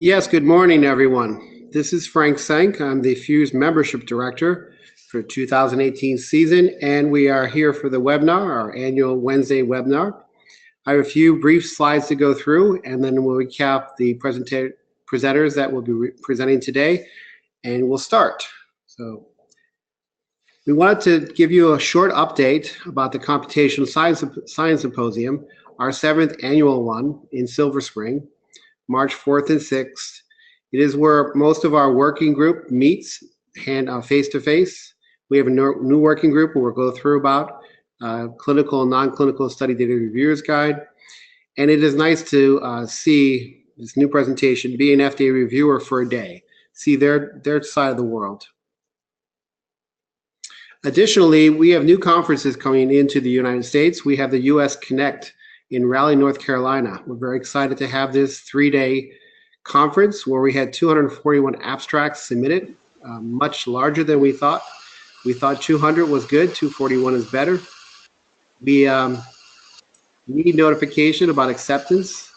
Yes, good morning, everyone. This is Frank Sank. I'm the PhUSE Membership Director for 2018 season, and we are here for the webinar, our annual Wednesday webinar. I have a few brief slides to go through, and then we'll recap the presenters that will be presenting today, and we'll start. So we wanted to give you a short update about the Computational Science Symposium, our 7th annual one in Silver Spring, March 4th and 6th. It is where most of our working group meets face-to-face. We have a new working group where we'll go through about clinical and non-clinical study data reviewers guide. And it is nice to see this new presentation, be an FDA reviewer for a day, see their side of the world. Additionally, we have new conferences coming into the United States. We have the US Connect in Raleigh, North Carolina. We're very excited to have this 3-day conference where we had 241 abstracts submitted, much larger than we thought. We thought 200 was good, 241 is better. We need notification about acceptance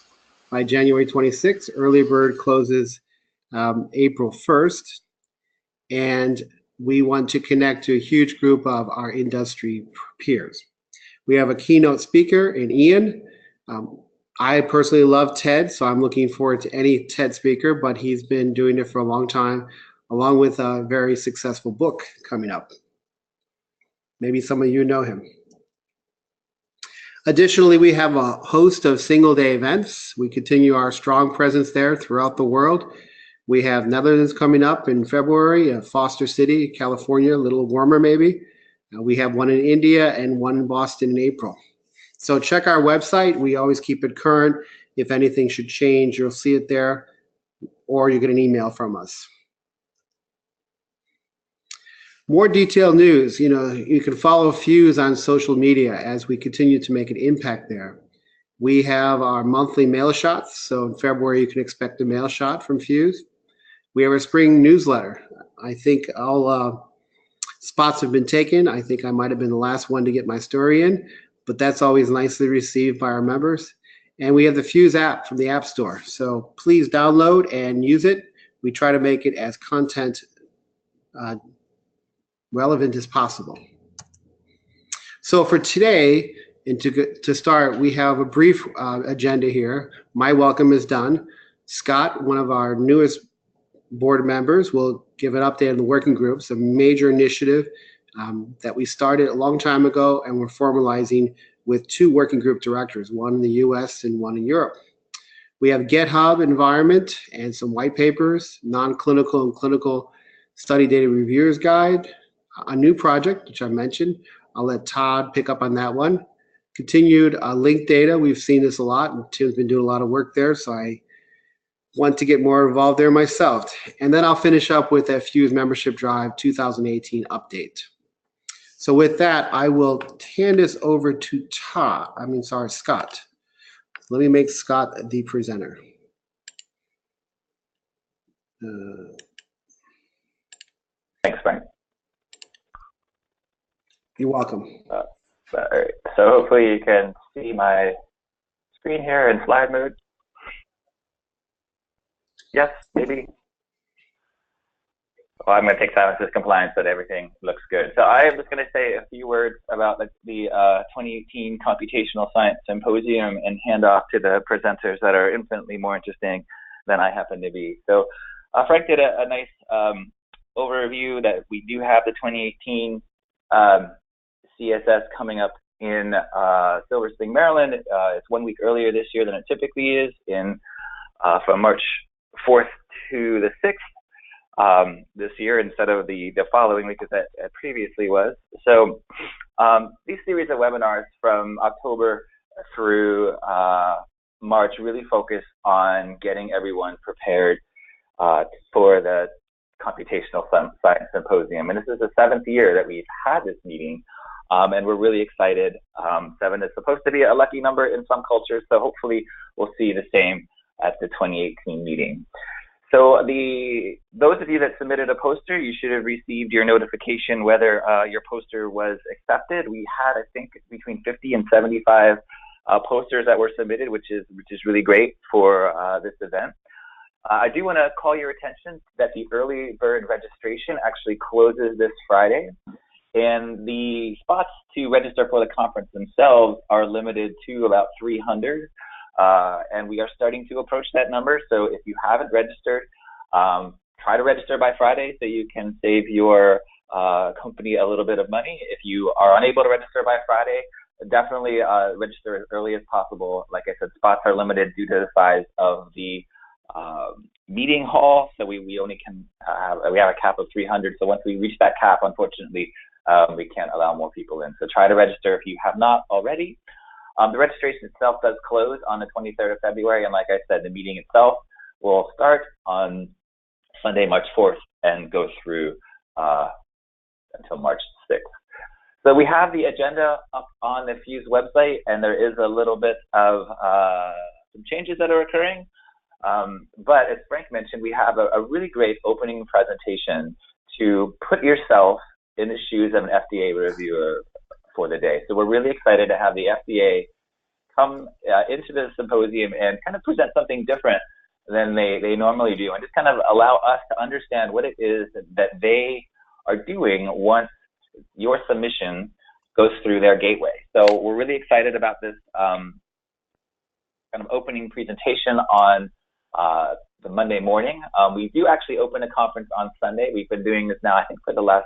by January 26th. Early bird closes April 1st. And we want to connect to a huge group of our industry peers. We have a keynote speaker in Ian. I personally love TED, so I'm looking forward to any TED speaker, but he's been doing it for a long time, along with a very successful book coming up. Maybe some of you know him. Additionally, we have a host of single-day events. We continue our strong presence there throughout the world. We have Netherlands coming up in February, Foster City, California, a little warmer maybe. We have one in India and one in Boston in April. So check our website. We always keep it current. If anything should change, you'll see it there, or you get an email from us. More detailed news. You can follow PhUSE on social media as we continue to make an impact there. We have our monthly mail shots. So in February, you can expect a mail shot from PhUSE. We have a spring newsletter. I think all spots have been taken. I think I might have been the last one to get my story in, but that's always nicely received by our members. And we have the PhUSE app from the App Store. So please download and use it. We try to make it as content relevant as possible. So for today, and to start, we have a brief agenda here. My welcome is done. Scott, one of our newest board members, will give an update on the working groups, a major initiative that we started a long time ago, and we're formalizing with 2 working group directors, one in the US and one in Europe. We have GitHub environment and some white papers, non-clinical and clinical study data reviewers guide, a new project, which I mentioned. I'll let Todd pick up on that one. Continued linked data. We've seen this a lot, and Tim's been doing a lot of work there, so I want to get more involved there myself. And then I'll finish up with a PhUSE Membership Drive 2018 update. So with that, I will hand this over to Scott. Let me make Scott the presenter. Thanks, Frank. You're welcome. All right. So hopefully you can see my screen here in slide mode. Yes, maybe. Well, I'm going to take silence as compliance that everything looks good. So I am just going to say a few words about the 2018 Computational Science Symposium and hand off to the presenters that are infinitely more interesting than I happen to be. So Frank did a nice overview that we do have the 2018 CSS coming up in Silver Spring, Maryland. It's 1 week earlier this year than it typically is, from March 4th to the 6th this year instead of the following week as that previously was. So these series of webinars from October through March really focus on getting everyone prepared for the Computational Science Symposium. And this is the 7th year that we've had this meeting, and we're really excited. 7 is supposed to be a lucky number in some cultures, so hopefully we'll see the same at the 2018 meeting. So those of you that submitted a poster, you should have received your notification whether your poster was accepted. We had, I think, between 50 and 75 posters that were submitted, which is really great for this event. I do want to call your attention that the early bird registration actually closes this Friday, and the spots to register for the conference themselves are limited to about 300, and we are starting to approach that number. So if you haven't registered, try to register by Friday so you can save your company a little bit of money. If you are unable to register by Friday, definitely register as early as possible. Like I said, spots are limited due to the size of the meeting hall, so we only can we have a cap of 300. So once we reach that cap, unfortunately, we can't allow more people in. So try to register if you have not already. The registration itself does close on the 23rd of February, and like I said, the meeting itself will start on Sunday, March 4th, and go through until March 6th. So we have the agenda up on the PhUSE website, and there is a little bit of some changes that are occurring. But as Frank mentioned, we have a really great opening presentation to put yourself in the shoes of an FDA reviewer for the day. So we're really excited to have the FDA come into the symposium and kind of present something different than they normally do, and just kind of allow us to understand what it is that they are doing once your submission goes through their gateway. So we're really excited about this kind of opening presentation on the Monday morning. We do actually open a conference on Sunday. We've been doing this now, I think, for the last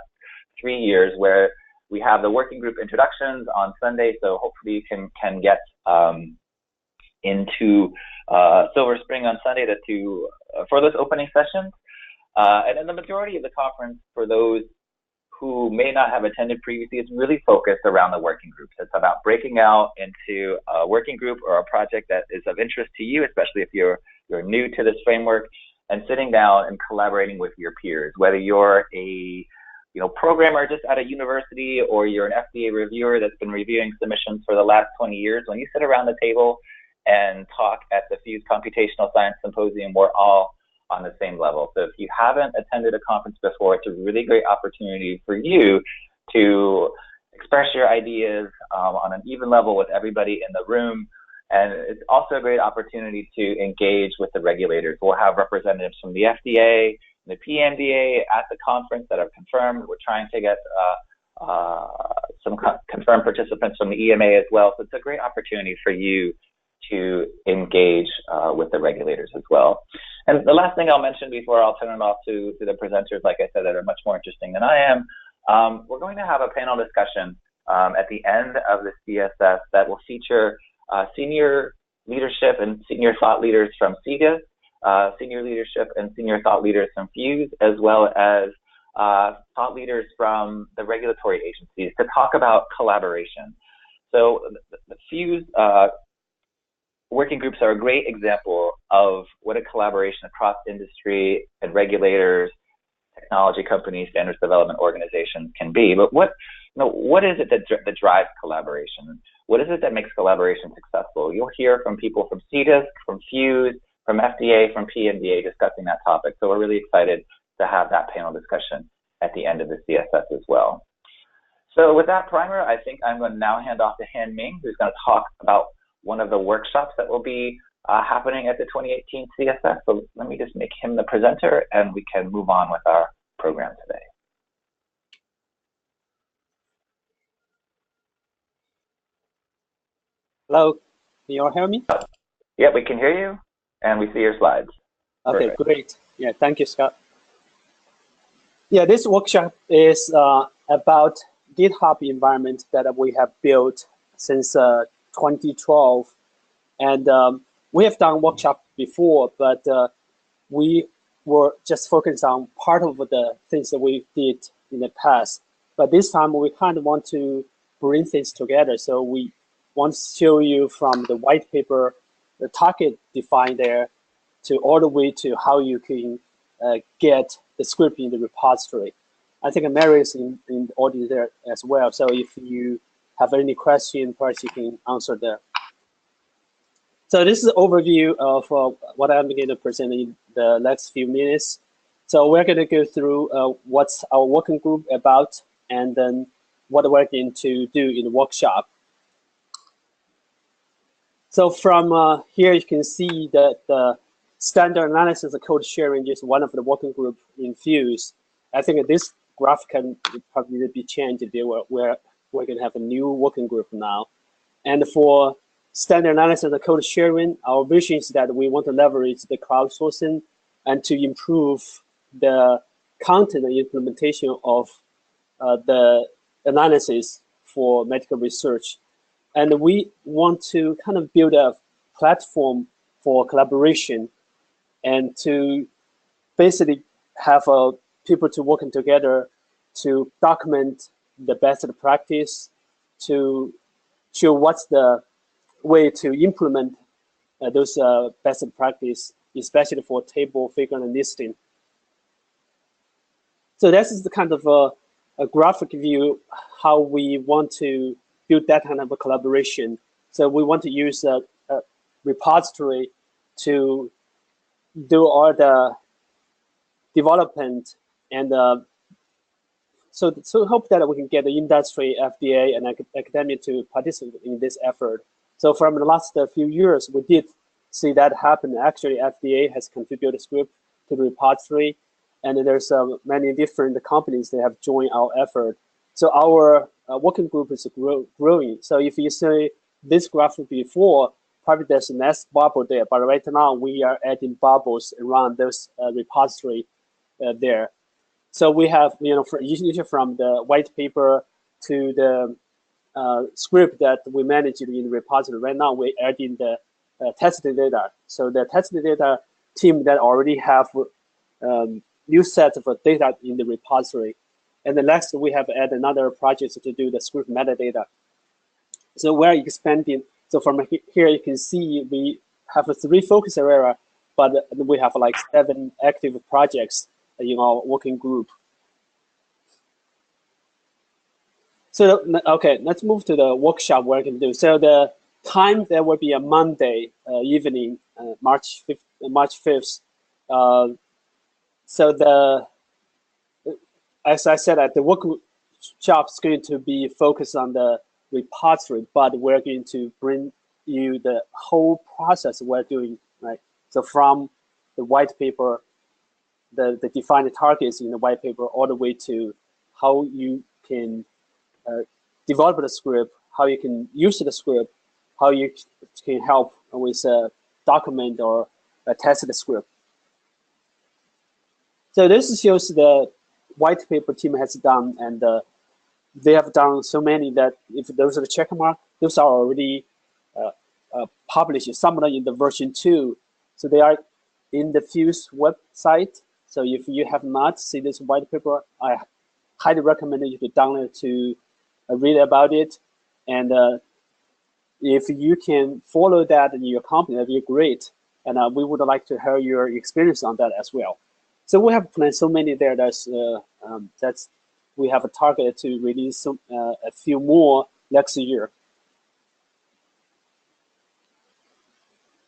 3 years, where we have the working group introductions on Sunday. So hopefully you can get into Silver Spring on Sunday for those opening sessions. And then the majority of the conference, for those who may not have attended previously, is really focused around the working groups. It's about breaking out into a working group or a project that is of interest to you, especially if you're new to this framework, and sitting down and collaborating with your peers, whether you're a programmer just at a university, or you're an FDA reviewer that's been reviewing submissions for the last 20 years. When you sit around the table and talk at the PhUSE Computational Science Symposium, we're all on the same level. So if you haven't attended a conference before, it's a really great opportunity for you to express your ideas on an even level with everybody in the room. And it's also a great opportunity to engage with the regulators. We'll have representatives from the FDA, the PMDA at the conference that are confirmed. We're trying to get some confirmed participants from the EMA as well. So it's a great opportunity for you to engage with the regulators as well. And the last thing I'll mention before I'll turn it off to the presenters, like I said, that are much more interesting than I am, we're going to have a panel discussion at the end of the CSS that will feature senior leadership and senior thought leaders from CSS, senior leadership and senior thought leaders from PhUSE, as well as thought leaders from the regulatory agencies to talk about collaboration. So the PhUSE working groups are a great example of what a collaboration across industry and regulators, technology companies, standards development organizations can be. But what is it that drives collaboration? What is it that makes collaboration successful? You'll hear from people from CSS, from PhUSE, from FDA, from PMDA discussing that topic. So we're really excited to have that panel discussion at the end of the CSS as well. So with that primer, I think I'm going to now hand off to Hanming, who's going to talk about one of the workshops that will be happening at the 2018 CSS. So let me just make him the presenter, and we can move on with our program today. Hello, can you all hear me? Yeah, we can hear you, and we see your slides. Okay, perfect. Great. Yeah, thank you, Scott. Yeah, this workshop is about GitHub environment that we have built since 2012. And we have done workshop before, but we were just focused on part of the things that we did in the past. But this time we kind of want to bring things together. So we want to show you from the white paper, the target defined there, to all the way to how you can get the script in the repository. I think Mary is in the audience there as well. So if you have any question, perhaps you can answer there. So this is an overview of what I'm going to present in the next few minutes. So we're going to go through what's our working group about, and then what we're going to do in the workshop. So from here, you can see that standard analysis of code sharing is one of the working group in PhUSE. I think this graph can probably be changed. We're going to have a new working group now. And for standard analysis of code sharing, our vision is that we want to leverage the crowdsourcing and to improve the content and implementation of the analysis for medical research. And we want to kind of build a platform for collaboration and to basically have people to working together to document the best practice, to show what's the way to implement those best practice, especially for table, figure, and listing. So this is the kind of a graphic view how we want to build that kind of a collaboration. So we want to use a repository to do all the development, and so hope that we can get the industry, FDA, and academia to participate in this effort. So from the last few years, we did see that happen. Actually, FDA has contributed script to the repository, and there's many different companies that have joined our effort. So our working group is growing. So if you see this graph before, probably there's less bubble there, but right now we are adding bubbles around those repository there. So we have, usually from the white paper to the script that we manage in the repository. Right now we're adding the tested data. So the tested data team that already have new set of data in the repository. And the next we have added another project to do the script metadata. So we're expanding. So from here you can see we have a 3 focus area, but we have like 7 active projects in our working group. So okay, let's move to the workshop we're going to do. So the time there will be a Monday evening, March 5th. So as I said, the workshop is going to be focused on the repository, but we're going to bring you the whole process we're doing, right? So from the white paper, the defined targets in the white paper, all the way to how you can develop the script, how you can use the script, how you can help with a document or test the script. So this shows the white paper team has done, and they have done so many that if those are the check mark, those are already published, some of them in the version 2. So they are in the PhUSE website. So if you have not seen this white paper, I highly recommend you to download to read about it. And if you can follow that in your company, that'd be great. And we would like to hear your experience on that as well. So we have planned so many there. That's we have a target to release a few more next year.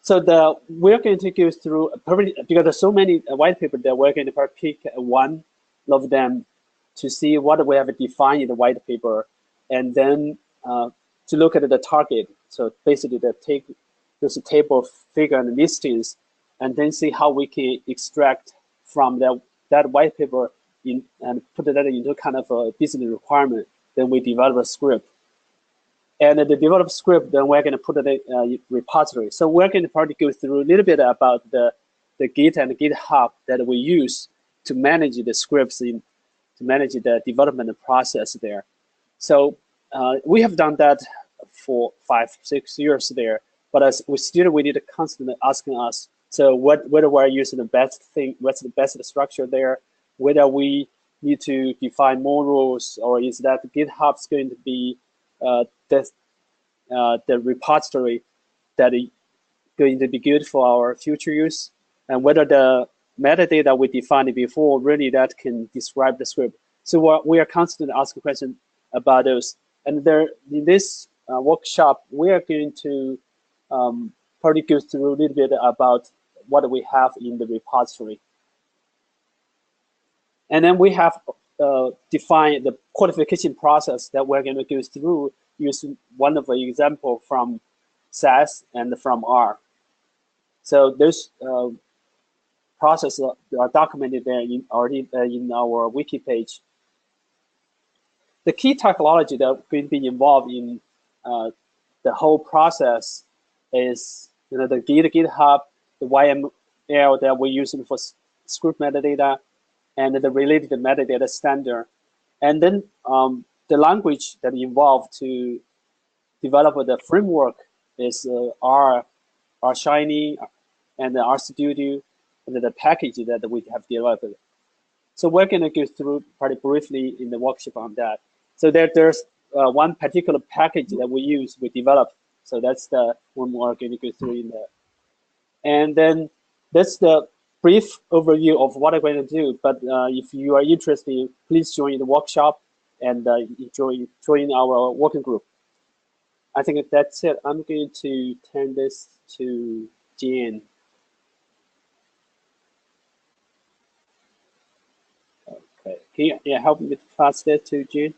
So we're going to go through, because there's so many white papers that we're going to pick one of them to see what we have defined in the white paper, and then to look at the target. So basically there's a table of figure and listings, and then see how we can extract from that white paper and put that into kind of a business requirement. Then we develop a script. And the developed script, then we're going to put it in a repository. So we're going to probably go through a little bit about the Git and GitHub that we use to manage the scripts, to manage the development process there. So we have done that for 5-6 years there, but as we need to constantly asking us, so whether we're using the best thing, what's the best structure there, whether we need to define more rules, or is that GitHub's going to be the repository that is going to be good for our future use, and whether the metadata we defined before really that can describe the script. So we are constantly asking questions about those. And there in this workshop, we are going to probably go through a little bit about what we have in the repository. And then we have defined the qualification process that we're going to go through using one of the example from SAS and from R. So those process are documented there already in our wiki page. The key technology that will be involved in the whole process is the GitHub, the YML that we're using for script metadata, and the related metadata standard. And then the language that involved to develop the framework is R Shiny and the RStudio and the package that we have developed. So we're going to go through pretty briefly in the workshop on that. So there's one particular package that we developed. So that's the one we're going to go through in there. And then that's the brief overview of what I'm going to do. But if you are interested, please join the workshop and join our working group. I think that's it. I'm going to turn this to Jan. Okay, can you help me pass that to Jan?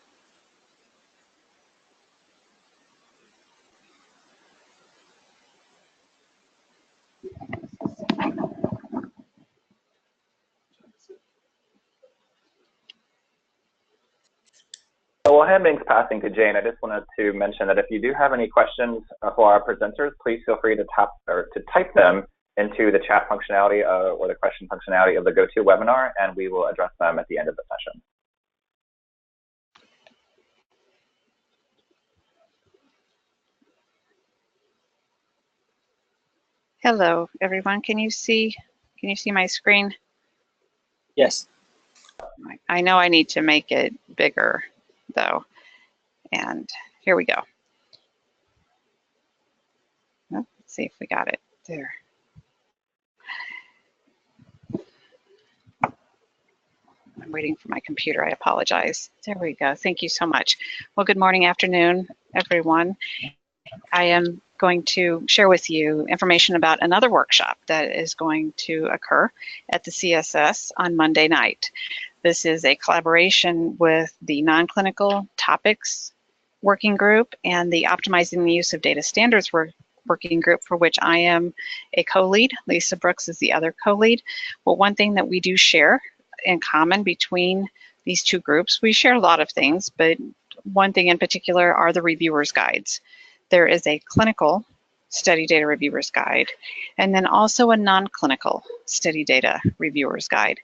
While Hanming's passing to Jane, I just wanted to mention that if you do have any questions for our presenters, please feel free to type them into the chat functionality or the question functionality of the GoToWebinar, and we will address them at the end of the session. Hello, everyone. Can you see my screen? Yes. I know I need to make it bigger, though. And here we go. Let's see if we got it there. I'm waiting for my computer. I apologize. There we go. Thank you so much. Well, good morning, afternoon, everyone. I am going to share with you information about another workshop that is going to occur at the CSS on Monday night. This is a collaboration with the non-clinical topics working group and the optimizing the use of data standards working group, for which I am a co-lead. Lisa Brooks is the other co-lead. Well, one thing that we do share in common between these two groups, we share a lot of things, but one thing in particular are the reviewers' guides. There is a clinical study data reviewers guide, and then also a non-clinical study data reviewers guide.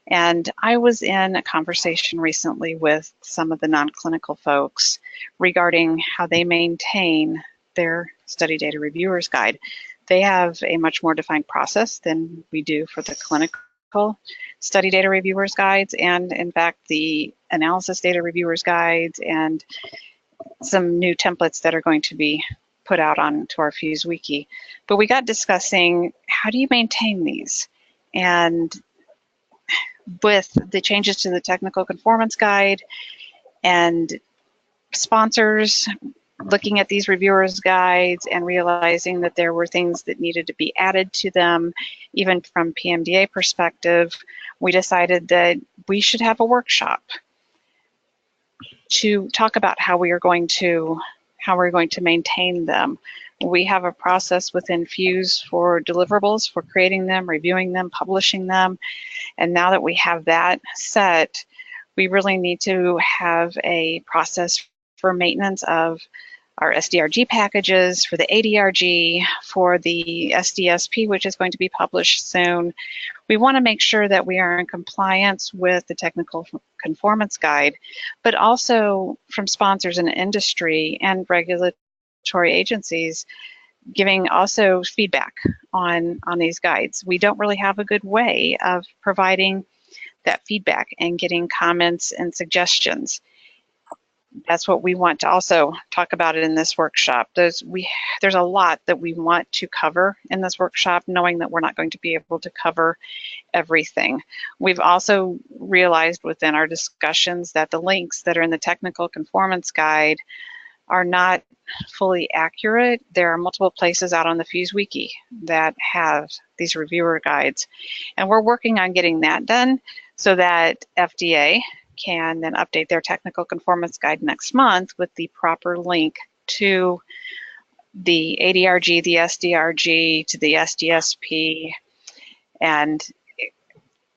And I was in a conversation recently with some of the non-clinical folks regarding how they maintain their study data reviewers guide. They have a much more defined process than we do for the clinical study data reviewers guides, and in fact the analysis data reviewers guides and some new templates that are going to be put out onto our PhUSE wiki. But we got discussing, how do you maintain these? And with the changes to the technical conformance guide and sponsors looking at these reviewers guides and realizing that there were things that needed to be added to them, even from PMDA perspective, we decided that we should have a workshop to talk about how we're going to maintain them. We have a process within PhUSE for deliverables, for creating them, reviewing them, publishing them. And now that we have that set, we really need to have a process for maintenance of our SDRG packages, for the ADRG, for the SDSP, which is going to be published soon. We want to make sure that we are in compliance with the technical conformance guide, but also from sponsors in the industry and regulatory agencies giving also feedback on these guides. We don't really have a good way of providing that feedback and getting comments and suggestions. That's what we want to also talk about it in this workshop. There's a lot that we want to cover in this workshop, knowing that we're not going to be able to cover everything. We've also realized within our discussions that the links that are in the technical conformance guide are not fully accurate. There are multiple places out on the PhUSE wiki that have these reviewer guides, and we're working on getting that done so that FDA can then update their technical conformance guide next month with the proper link to the ADRG, the SDRG, to the SDSP, and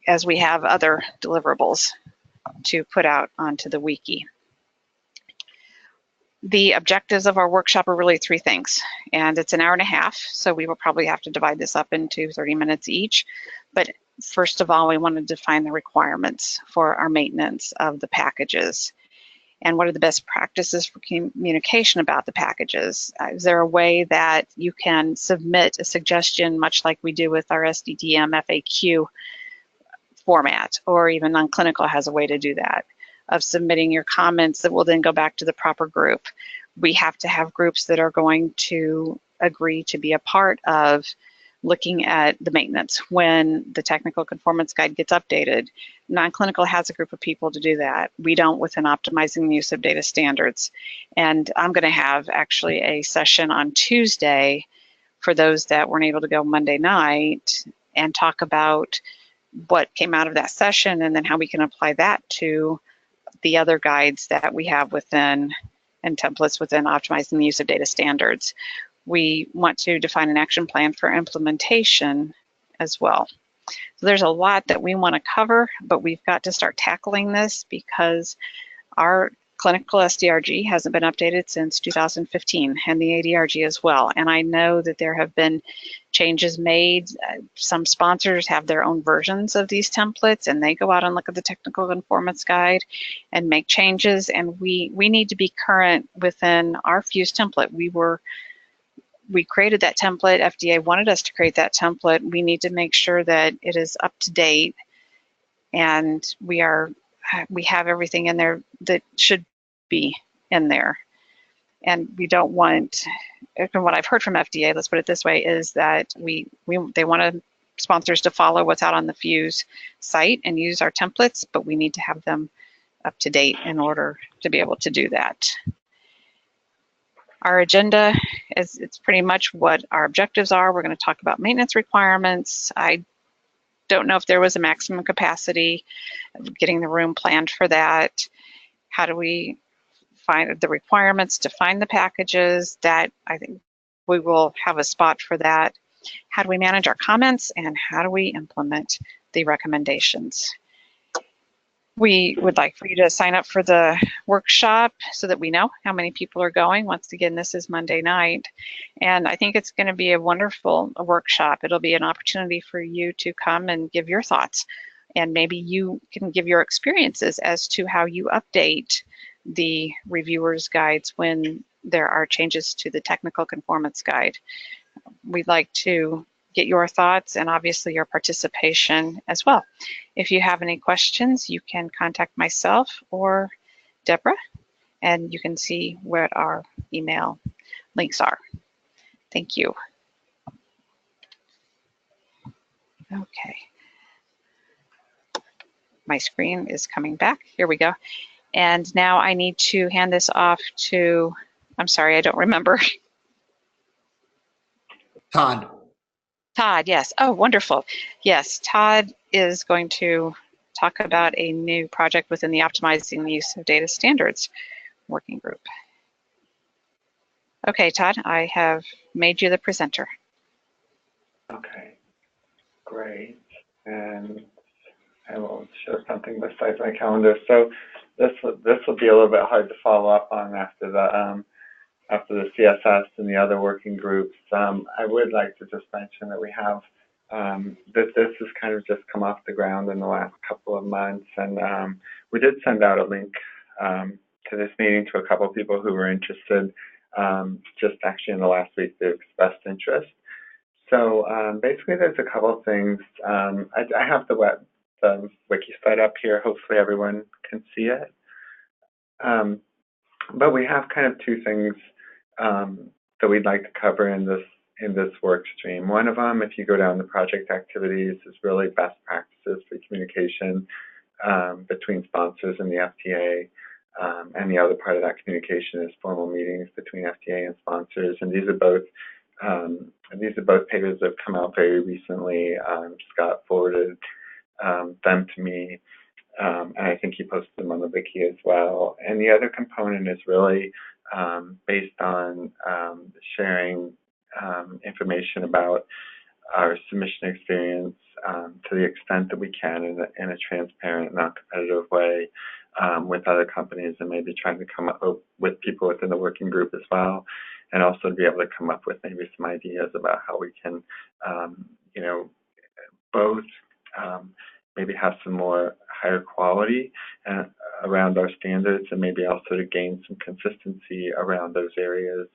as we have other deliverables to put out onto the wiki. The objectives of our workshop are really three things, and it's an hour and a half, so we will probably have to divide this up into 30 minutes each. But first of all, we want to define the requirements for our maintenance of the packages. And what are the best practices for communication about the packages? Is there a way that you can submit a suggestion, much like we do with our SDDM FAQ format, or even Nonclinical has a way to do that, of submitting your comments that will then go back to the proper group. We have to have groups that are going to agree to be a part of looking at the maintenance when the technical conformance guide gets updated. Nonclinical has a group of people to do that. We don't within optimizing the use of data standards. And I'm going to have actually a session on Tuesday for those that weren't able to go Monday night and talk about what came out of that session and then how we can apply that to the other guides that we have within and templates within optimizing the use of data standards. We want to define an action plan for implementation as well. So there's a lot that we want to cover, but we've got to start tackling this because our clinical SDRG hasn't been updated since 2015, and the ADRG as well. And I know that there have been changes made. Some sponsors have their own versions of these templates, and they go out and look at the technical conformance guide and make changes. And we need to be current within our PhUSE template. We created that template. FDA wanted us to create that template. We need to make sure that it is up to date, and we have everything in there that should be in there. And we don't want, from what I've heard from FDA, let's put it this way, is that they want sponsors to follow what's out on the PhUSE site and use our templates, but we need to have them up to date in order to be able to do that. Our agenda it's pretty much what our objectives are. We're going to talk about maintenance requirements. I don't know if there was a maximum capacity, getting the room planned for that. How do we find the requirements to find the packages? That I think we will have a spot for that. How do we manage our comments, and how do we implement the recommendations? We would like for you to sign up for the workshop so that we know how many people are going. Once again, this is Monday night, and I think it's going to be a wonderful workshop. It'll be an opportunity for you to come and give your thoughts, and maybe you can give your experiences as to how you update the reviewers' guides when there are changes to the technical conformance guide. We'd like to get your thoughts and obviously your participation as well. If you have any questions, you can contact myself or Deborah, and you can see what our email links are. Thank you. Okay. My screen is coming back. Here we go. And now I need to hand this off to, I'm sorry, I don't remember. Todd. Todd, yes. Oh, wonderful. Yes, Todd is going to talk about a new project within the Optimizing the Use of Data Standards working group. Okay, Todd, I have made you the presenter. Okay, great. And I will show something besides my calendar. So this will be a little bit hard to follow up on after the CSS and the other working groups. I would like to just mention that we have this has kind of just come off the ground in the last couple of months, and we did send out a link to this meeting to a couple of people who were interested. Just actually in the last week they expressed interest. So basically, there's a couple of things. I have the wiki site up here. Hopefully, everyone can see it. But we have kind of two things that we'd like to cover in this work stream. One of them, if you go down the project activities, is really best practices for communication between sponsors and the FDA. And the other part of that communication is formal meetings between FDA and sponsors. And these are both papers that have come out very recently. Scott forwarded them to me, and I think he posted them on the wiki as well. And the other component is really based on sharing information about our submission experience to the extent that we can in a transparent, non-competitive way with other companies, and maybe trying to come up with people within the working group as well, and also to be able to come up with maybe some ideas about how we can, you know, both maybe have some more higher quality around our standards, and maybe also to gain some consistency around those areas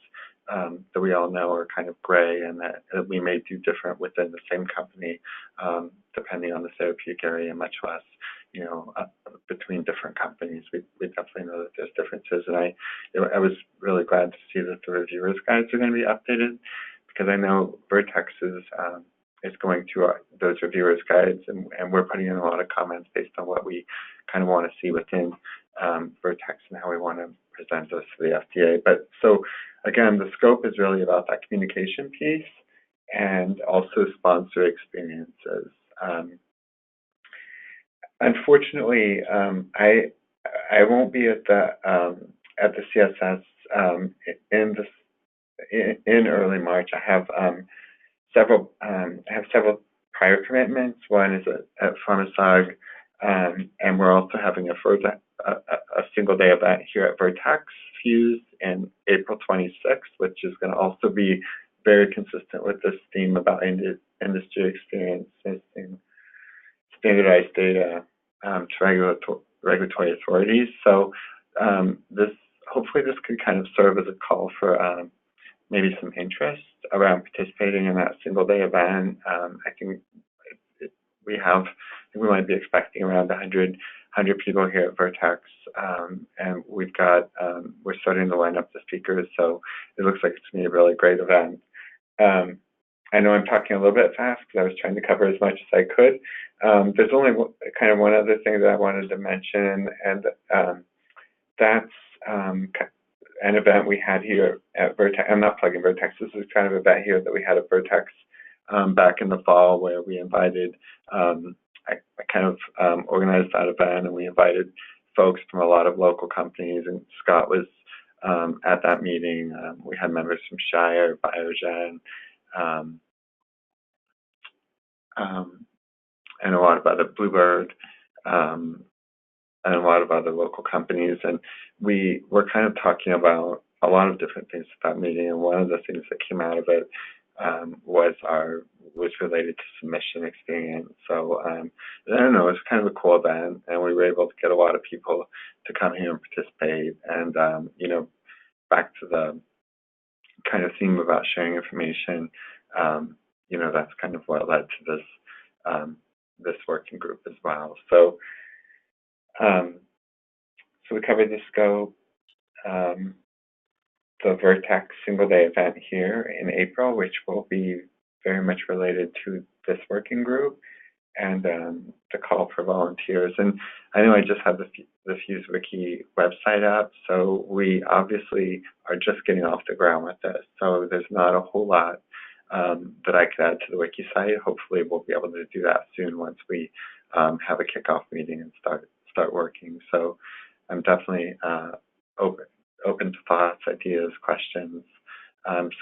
that we all know are kind of gray, and that we may do different within the same company, depending on the therapeutic area, much less, you know, between different companies. We definitely know that there's differences, and I was really glad to see that the reviewers' guides are going to be updated, because I know Vertex is going through those reviewers' guides, and we're putting in a lot of comments based on what we kind of want to see within Vertex and how we want to present those to the FDA. But so again, the scope is really about that communication piece and also sponsor experiences. Unfortunately, I won't be at the CSS in early March. I have several prior commitments. One is at Pharmaceuticals, and we're also having a single day event here at Vertex PhUSE in April 26th, which is going to also be very consistent with this theme about industry experience, standardized data to regulatory authorities. So hopefully this could kind of serve as a call for maybe some interest around participating in that single day event. I think we might be expecting around 100 people here at Vertex, and we're starting to line up the speakers, so it looks like it's going to be a really great event. I know I'm talking a little bit fast because I was trying to cover as much as I could. There's only kind of one other thing that I wanted to mention, and that's an event we had here at Vertex. I'm not plugging Vertex. This is kind of an event here that we had at Vertex back in the fall, where we invited, I kind of organized that event, and we invited folks from a lot of local companies, and Scott was at that meeting. We had members from Shire, Biogen, and a lot of other Bluebird, and a lot of other local companies, and we were kind of talking about a lot of different things at that meeting, and one of the things that came out of it was related to submission experience. So I don't know, it was kind of a cool event, and we were able to get a lot of people to come here and participate, and you know, back to the kind of theme about sharing information, you know, that's kind of what led to this working group as well. So so we covered the scope, the Vertex single day event here in April, which will be very much related to this working group, and the call for volunteers. And I know I just had the PhUSE Wiki website up, so we obviously are just getting off the ground with this. So there's not a whole lot that I could add to the wiki site. Hopefully we'll be able to do that soon once we have a kickoff meeting and start working. So I'm definitely open to thoughts, ideas, questions.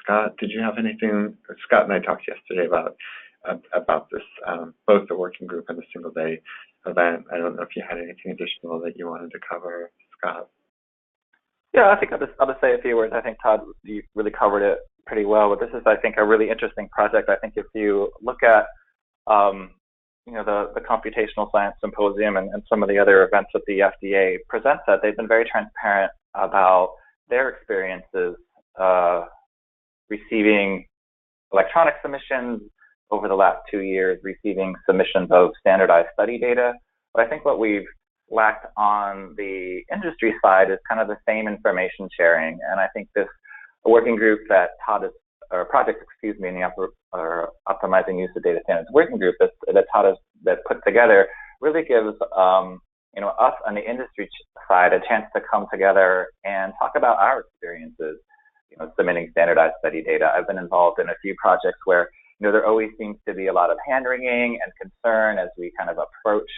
Scott, did you have anything? Scott and I talked yesterday about this, both the working group and the single day event. I don't know if you had anything additional that you wanted to cover, Scott. Yeah, I think I'll just say a few words. I think, Todd, you really covered it pretty well, but this is, I think, a really interesting project. I think if you look at you know, the Computational Science Symposium and some of the other events that the FDA presents at, they've been very transparent about their experiences receiving electronic submissions over the last 2 years, receiving submissions of standardized study data. But I think what we've lacked on the industry side is kind of the same information sharing. And I think this working group that Todd is, or project, excuse me, in the optimizing use of data standards working group that Todd has put together really gives you know, us on the industry side a chance to come together and talk about our experiences, you know, submitting standardized study data. I've been involved in a few projects where, you know, there always seems to be a lot of hand-wringing and concern as we kind of approach,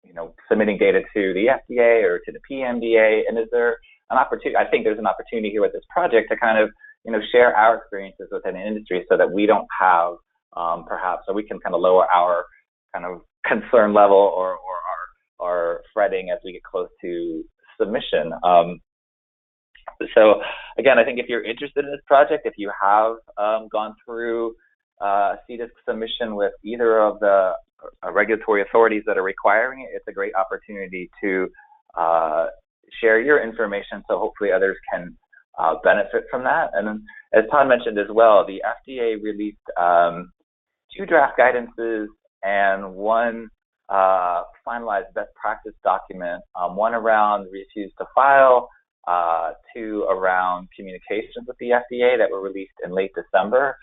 you know, submitting data to the FDA or to the PMDA. And is there an opportunity? I think there's an opportunity here with this project to kind of share our experiences within the industry so that we don't have perhaps, so we can kind of lower our kind of concern level or our fretting as we get close to submission. So again, I think if you're interested in this project, if you have gone through CDISC submission with either of the regulatory authorities that are requiring it, it's a great opportunity to share your information so hopefully others can benefit from that. And then, as Todd mentioned as well, the FDA released 2 draft guidances and 1 finalized best practice document, 1 around refuse to file, 2 around communications with the FDA that were released in late December.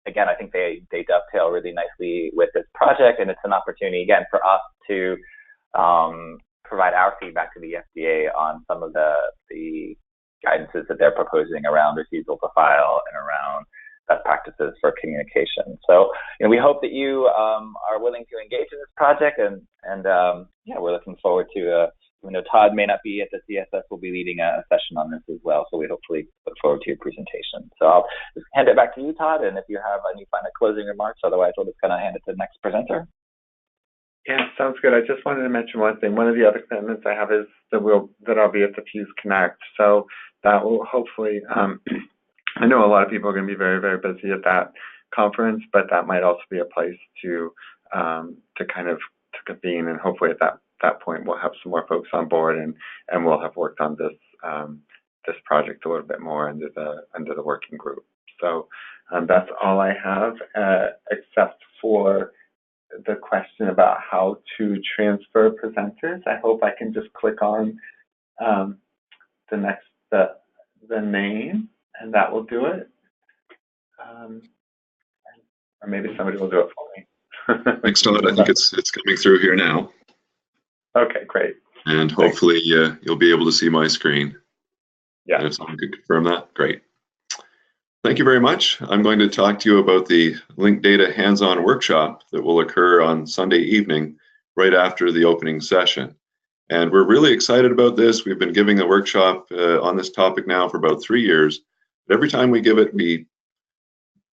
Again, I think they dovetail really nicely with this project, and it's an opportunity, again, for us to provide our feedback to the FDA on some of the guidances that they're proposing around refusal to file and around best practices for communication. So, we hope that you are willing to engage in this project, and yeah, we're looking forward to. Todd may not be at the CSS, will be leading a session on this as well, so we hopefully look forward to your presentation. So I'll just hand it back to you, Todd, and if you have any final closing remarks, otherwise we'll just kind of hand it to the next presenter. Yeah, sounds good. I just wanted to mention one thing. One of the other commitments I have is that I'll be at the PhUSE Connect, so that will hopefully, I know a lot of people are going to be very, very busy at that conference, but that might also be a place to kind of convene, and hopefully at that point we'll have some more folks on board, and we'll have worked on this this project a little bit more under the working group. So that's all I have, except for the question about how to transfer presenters. I hope I can just click on the name, and that will do it. Or maybe somebody will do it for me. Thanks, Todd. I think it's coming through here now. Okay, great. And hopefully you'll be able to see my screen. Yeah. And if someone could confirm that, great. Thank you very much. I'm going to talk to you about the linked data hands-on workshop that will occur on Sunday evening, right after the opening session. And we're really excited about this. We've been giving a workshop on this topic now for about 3 years. But every time we give it, we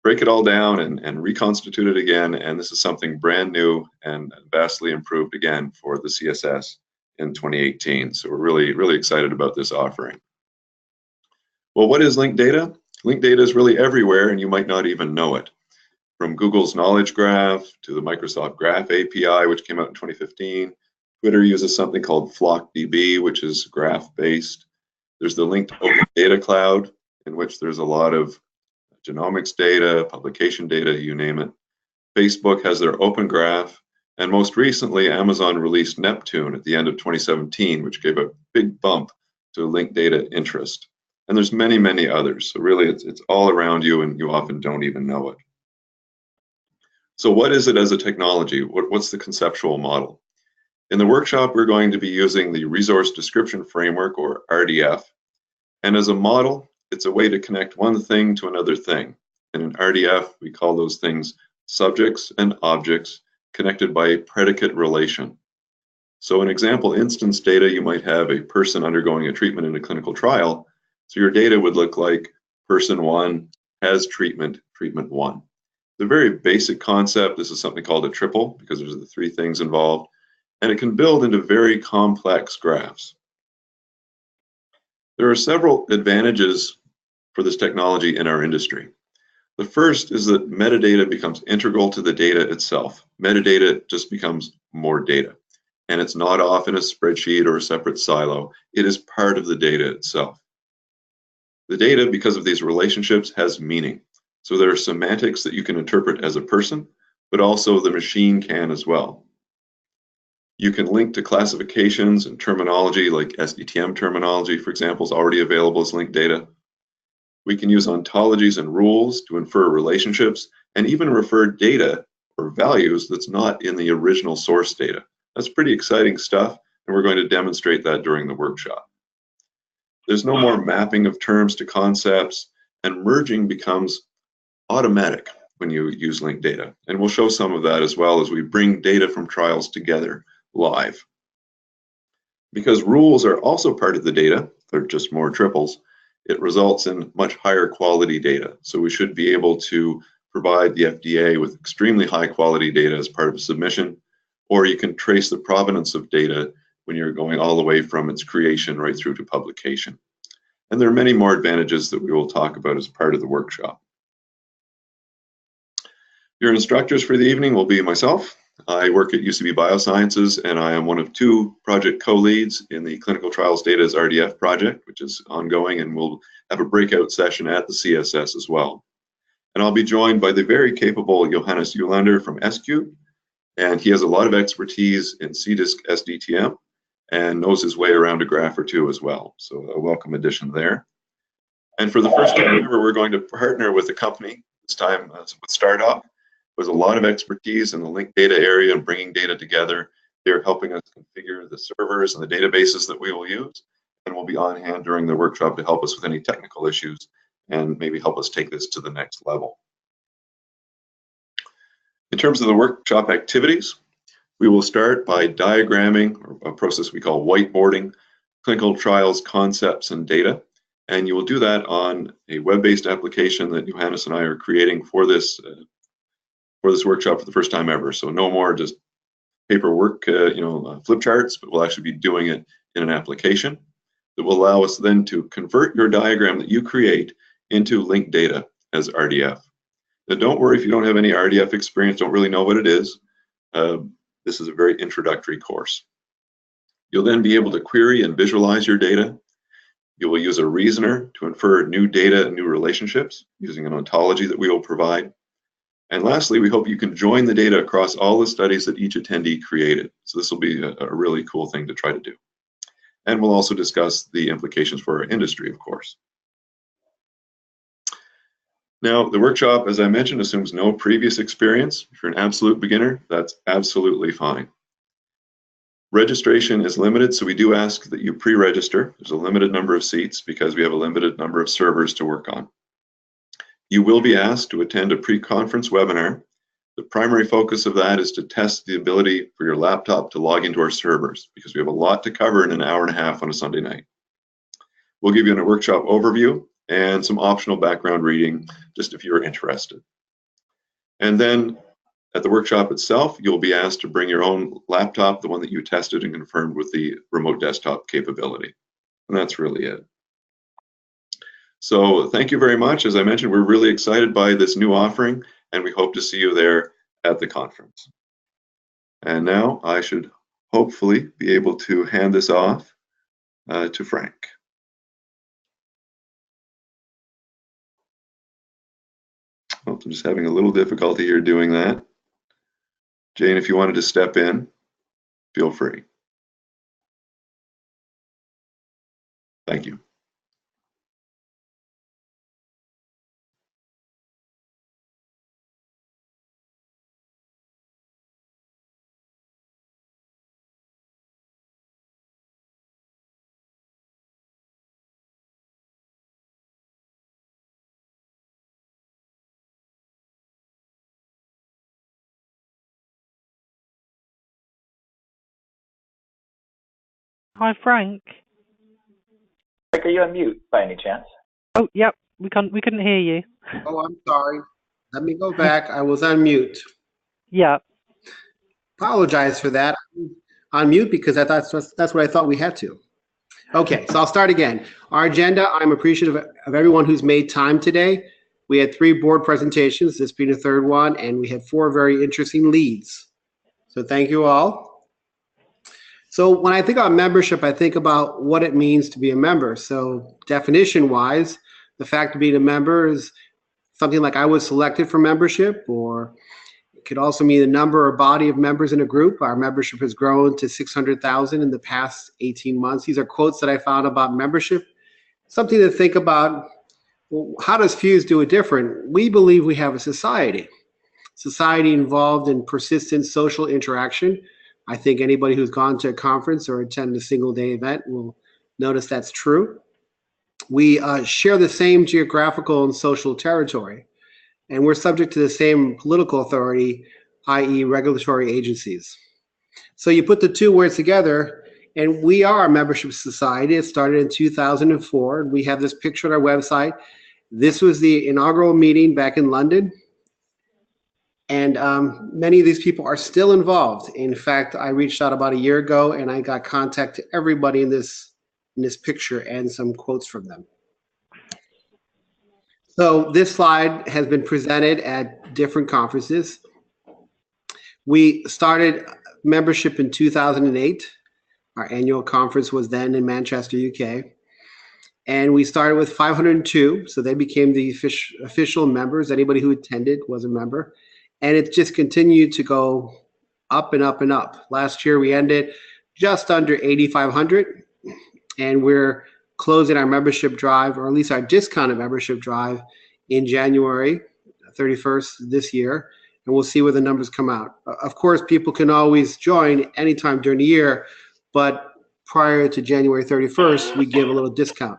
break it all down and reconstitute it again. And this is something brand new and vastly improved again for the CSS in 2018. So we're really, really excited about this offering. Well, what is linked data? Linked data is really everywhere, and you might not even know it. From Google's Knowledge Graph to the Microsoft Graph API, which came out in 2015. Twitter uses something called FlockDB, which is graph-based. There's the linked open data cloud, in which there's a lot of genomics data, publication data, you name it. Facebook has their Open Graph, and most recently, Amazon released Neptune at the end of 2017, which gave a big bump to linked data interest. And there's many, many others. So really, it's all around you, and you often don't even know it. So what is it as a technology? What's the conceptual model? In the workshop, we're going to be using the Resource Description Framework, or RDF. And as a model, it's a way to connect one thing to another thing. And in RDF, we call those things subjects and objects connected by a predicate relation. So in example instance data, you might have a person undergoing a treatment in a clinical trial. So your data would look like person 1 has treatment 1. The very basic concept, this is something called a triple, because there's the 3 things involved, and it can build into very complex graphs. There are several advantages for this technology in our industry. The first is that metadata becomes integral to the data itself. Metadata just becomes more data, and it's not off in a spreadsheet or a separate silo. It is part of the data itself. The data, because of these relationships, has meaning. So there are semantics that you can interpret as a person, but also the machine can as well. You can link to classifications and terminology, like SDTM terminology, for example, is already available as linked data. We can use ontologies and rules to infer relationships and even refer data or values that's not in the original source data. That's pretty exciting stuff, and we're going to demonstrate that during the workshop. There's no more mapping of terms to concepts, and merging becomes automatic when you use linked data. And we'll show some of that as well as we bring data from trials together live. Because rules are also part of the data, they're just more triples, it results in much higher quality data. So we should be able to provide the FDA with extremely high quality data as part of a submission, or you can trace the provenance of data when you're going all the way from its creation right through to publication. And there are many more advantages that we will talk about as part of the workshop. Your instructors for the evening will be myself. I work at UCB Biosciences, and I am one of 2 project co-leads in the Clinical Trials Data's RDF project, which is ongoing, and we'll have a breakout session at the CSS as well. And I'll be joined by the very capable Johannes Ulander from SQ, and he has a lot of expertise in CDISC SDTM and knows his way around a graph or 2 as well. So a welcome addition there. And for the first time ever, we're going to partner with a company, this time with Startup, with a lot of expertise in the linked data area and bringing data together. They're helping us configure the servers and the databases that we will use, and will be on hand during the workshop to help us with any technical issues and maybe help us take this to the next level. In terms of the workshop activities, we will start by diagramming, or a process we call whiteboarding, clinical trials concepts and data. And you will do that on a web-based application that Johannes and I are creating for this workshop for the first time ever. So no more just paperwork, flip charts, but we'll actually be doing it in an application that will allow us then to convert your diagram that you create into linked data as RDF. Now, don't worry if you don't have any RDF experience, don't really know what it is. This is a very introductory course. You'll then be able to query and visualize your data. You will use a reasoner to infer new data and new relationships using an ontology that we will provide. And lastly, we hope you can join the data across all the studies that each attendee created. So this will be a really cool thing to try to do. And we'll also discuss the implications for our industry, of course. Now, the workshop, as I mentioned, assumes no previous experience. If you're an absolute beginner, that's absolutely fine. Registration is limited, so we do ask that you pre-register. There's a limited number of seats because we have a limited number of servers to work on. You will be asked to attend a pre-conference webinar. The primary focus of that is to test the ability for your laptop to log into our servers, because we have a lot to cover in an hour and a half on a Sunday night. We'll give you a workshop overview and some optional background reading, just if you're interested. And then at the workshop itself, you'll be asked to bring your own laptop, the one that you tested and confirmed with the remote desktop capability. And that's really it. So thank you very much. As I mentioned, we're really excited by this new offering, and we hope to see you there at the conference. And now I should hopefully be able to hand this off to Frank. Oh, I'm just having a little difficulty here doing that. Jane, if you wanted to step in, feel free. Thank you. Hi, Frank. Frank, are you on mute by any chance? Oh, yep. We couldn't hear you. Oh, I'm sorry. Let me go back. I was on mute. Yeah. Apologize for that. On mute because I thought that's what I thought we had to. Okay, so I'll start again. Our agenda, I'm appreciative of everyone who's made time today. We had 3 board presentations, this being the 3rd one, and we had 4 very interesting leads. So thank you all. So when I think about membership, I think about what it means to be a member. So definition-wise, the fact of being a member is something like I was selected for membership, or it could also mean the number or body of members in a group. Our membership has grown to 600,000 in the past 18 months. These are quotes that I found about membership. Something to think about, well, how does PhUSE do it different? We believe we have a society involved in persistent social interaction. I think anybody who's gone to a conference or attended a single day event will notice that's true. We share the same geographical and social territory, and we're subject to the same political authority, i.e. regulatory agencies. So you put the 2 words together, And we are a membership society. It started in 2004. We have this picture on our website. This was the inaugural meeting back in London. And many of these people are still involved. In fact, I reached out about a year ago and I got contact to everybody in this picture and some quotes from them. So this slide has been presented at different conferences. We started membership in 2008. Our annual conference was then in Manchester, UK. And we started with 502, so they became the official members. Anybody who attended was a member. And it just continued to go up and up and up. Last year, we ended just under 8,500, and we're closing our membership drive, or at least our discounted membership drive, in January 31st this year, and we'll see where the numbers come out. Of course, people can always join anytime during the year, but prior to January 31st, we give a little discount.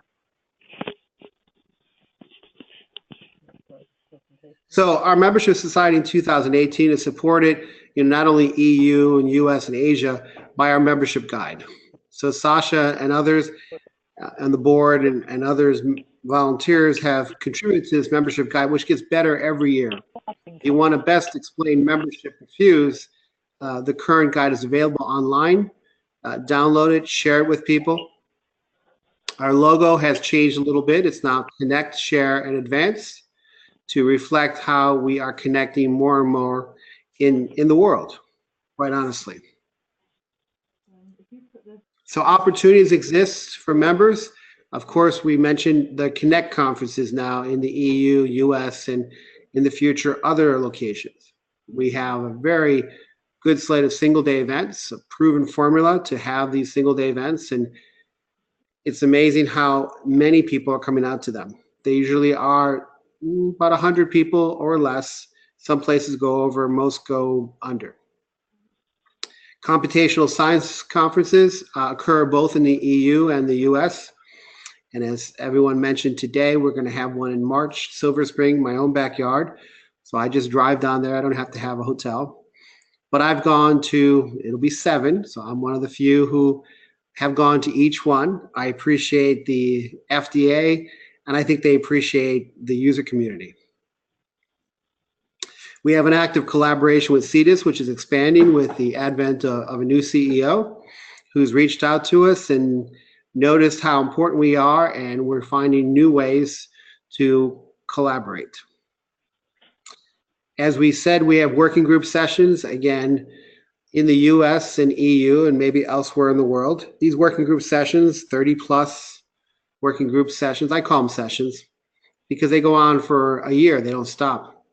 So our membership society in 2018 is supported in not only EU and US and Asia by our membership guide. So Sasha and others and the board and others volunteers have contributed to this membership guide, which gets better every year. If you want to best explain membership at PhUSE, the current guide is available online. Download it, share it with people. Our logo has changed a little bit. It's now Connect, Share, and Advance, to reflect how we are connecting more and more in the world, quite honestly. So opportunities exist for members. Of course, we mentioned the Connect conferences now in the EU, US, and in the future, other locations. We have a very good slate of single-day events, a proven formula to have these single-day events, and it's amazing how many people are coming out to them. They usually are about 100 people or less. Some places go over, most go under. Computational science conferences occur both in the EU and the US. And as everyone mentioned today, we're going to have one in March, Silver Spring, my own backyard. So I just drive down there. I don't have to have a hotel. But I've gone to, it'll be 7. So I'm one of the few who have gone to each one. I appreciate the FDA, and I think they appreciate the user community. We have an active collaboration with CDIS, which is expanding with the advent of a new CEO who's reached out to us and noticed how important we are, and we're finding new ways to collaborate. As we said, we have working group sessions, again, in the US and EU and maybe elsewhere in the world. These working group sessions, 30 plus working group sessions, I call them sessions because they go on for a year, they don't stop,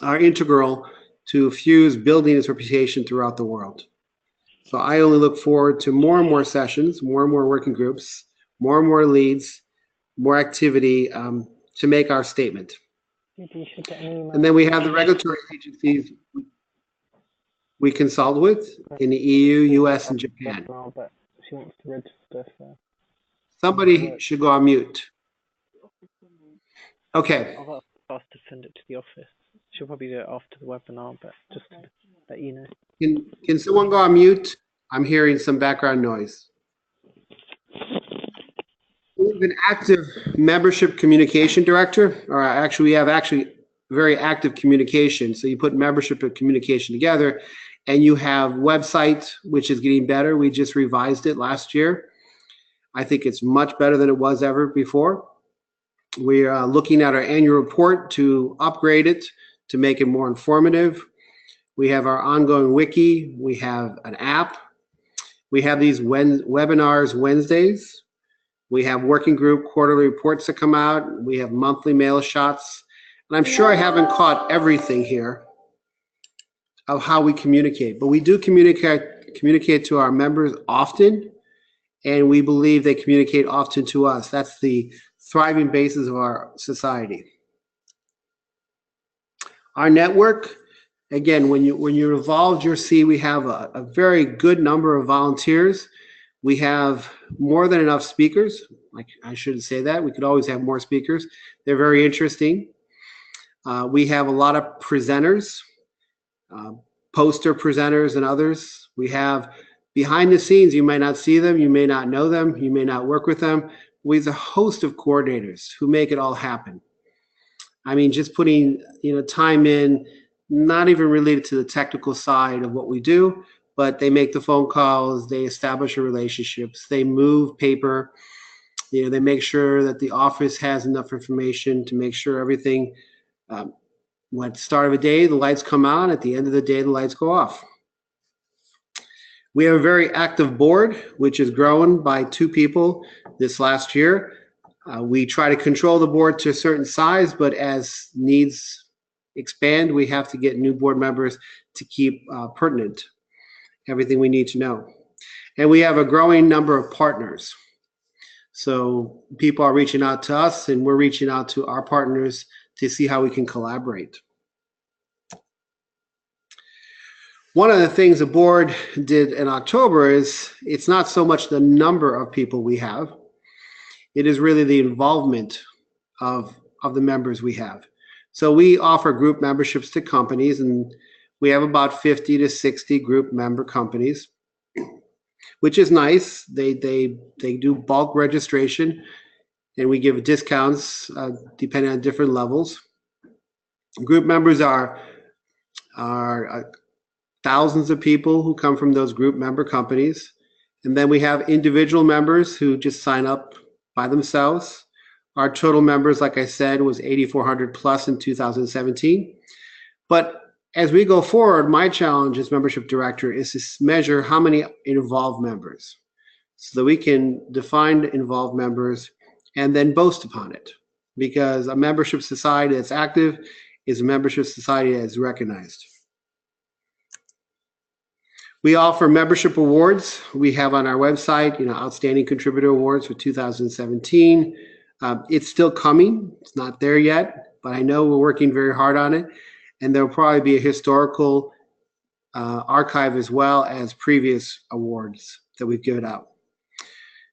are integral to PhUSE building its reputation throughout the world. So I only look forward to more and more sessions, more and more working groups, more and more leads, more activity to make our statement. And then we have the regulatory agencies we consult with in the EU, US, and Japan. Somebody should go on mute. Okay. I've asked to send it to the office. She'll probably do it after the webinar, but just to let you know. Can someone go on mute? I'm hearing some background noise. We have an active membership communication director, or actually we have very active communication. So you put membership and communication together, and you have website, which is getting better. We just revised it last year. I think it's much better than it was ever before. We are looking at our annual report to upgrade it, to make it more informative. We have our ongoing wiki. We have an app. We have these webinars Wednesdays. We have working group quarterly reports that come out. We have monthly mail shots. And I'm sure I haven't caught everything here of how we communicate, but we do communicate to our members often, and we believe they communicate often to us. That's the thriving basis of our society. Our network, again, when you're involved, you'll see we have a very good number of volunteers. We have more than enough speakers. Like, I shouldn't say that. We could always have more speakers. They're very interesting. We have a lot of presenters, poster presenters and others. We have Behind the scenes, you might not see them, you may not know them, you may not work with them. We have a host of coordinators who make it all happen. I mean, just putting time in, not even related to the technical side of what we do, but they make the phone calls, they establish the relationships, they move paper, they make sure that the office has enough information to make sure everything, at the start of a day, the lights come on, at the end of the day, the lights go off. We have a very active board, which has grown by 2 people this last year. We try to control the board to a certain size, but as needs expand, we have to get new board members to keep pertinent everything we need to know. And we have a growing number of partners. So people are reaching out to us, and we're reaching out to our partners to see how we can collaborate. One of the things the board did in October is it's not so much the number of people we have, it is really the involvement of the members we have. So we offer group memberships to companies, and we have about 50 to 60 group member companies, which is nice. They do bulk registration, and we give discounts depending on different levels. Group members are thousands of people who come from those group member companies. And then we have individual members who just sign up by themselves. Our total members, like I said, was 8,400 plus in 2017. But as we go forward, my challenge as membership director is to measure how many involved members so that we can define involved members and then boast upon it. Because a membership society that's active is a membership society that is recognized. We offer membership awards. We have on our website, Outstanding Contributor Awards for 2017. It's still coming. It's not there yet, but I know we're working very hard on it. And there'll probably be a historical archive as well as previous awards that we've given out.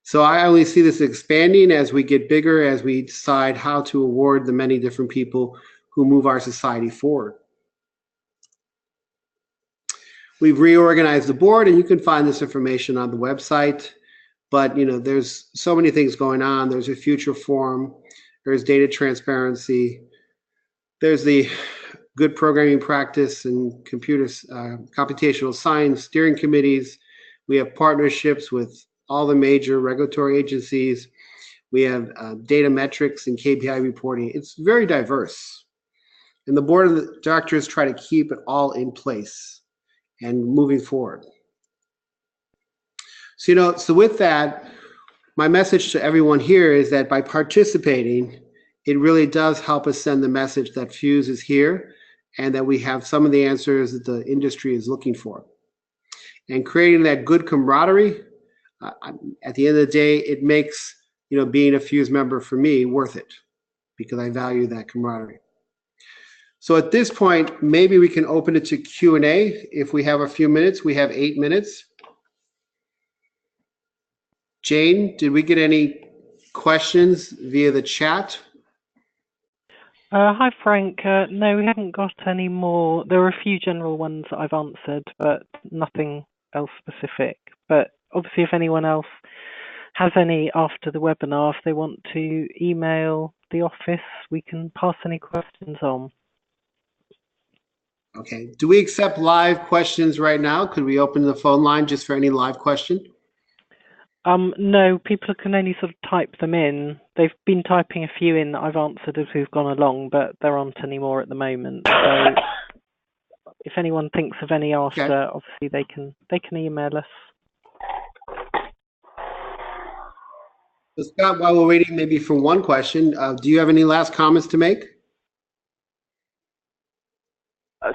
So I only see this expanding as we get bigger, as we decide how to award the many different people who move our society forward. We've reorganized the board, and you can find this information on the website. But there's so many things going on. There's a future forum. There's data transparency. There's the good programming practice and computational science steering committees. We have partnerships with all the major regulatory agencies. We have data metrics and KPI reporting. It's very diverse. And the board of directors try to keep it all in place and moving forward. So with that, my message to everyone here is that by participating, it really does help us send the message that PhUSE is here and that we have some of the answers that the industry is looking for. And creating that good camaraderie, at the end of the day, it makes being a PhUSE member for me worth it because I value that camaraderie. So at this point, maybe we can open it to Q&A if we have a few minutes. We have 8 minutes. Jane, did we get any questions via the chat? Hi, Frank. No, we haven't got any more. There are a few general ones that I've answered, but nothing else specific. But obviously, if anyone else has any after the webinar, if they want to email the office, we can pass any questions on. Okay. Do we accept live questions right now? Could we open the phone line just for any live question? No, people can only sort of type them in. They've been typing a few in that I've answered as we've gone along, but there aren't any more at the moment. So if anyone thinks of any after, okay, obviously they can email us. So Scott, while we're waiting maybe for one question, do you have any last comments to make?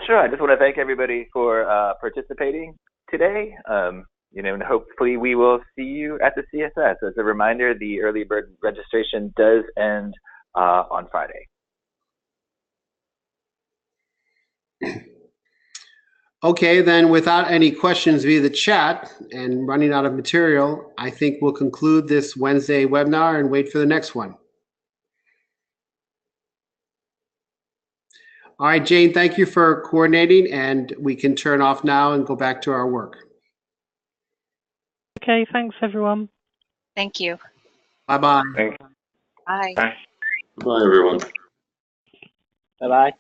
Sure. I just want to thank everybody for participating today. And hopefully we will see you at the CSS. As a reminder, the early bird registration does end on Friday. Okay, then without any questions via the chat and running out of material, I think we'll conclude this Wednesday webinar and wait for the next one. All right, Jane, thank you for coordinating, and we can turn off now and go back to our work. Okay, thanks everyone. Thank you. Bye-bye. Thanks. Bye. Bye. Bye, everyone. Bye-bye.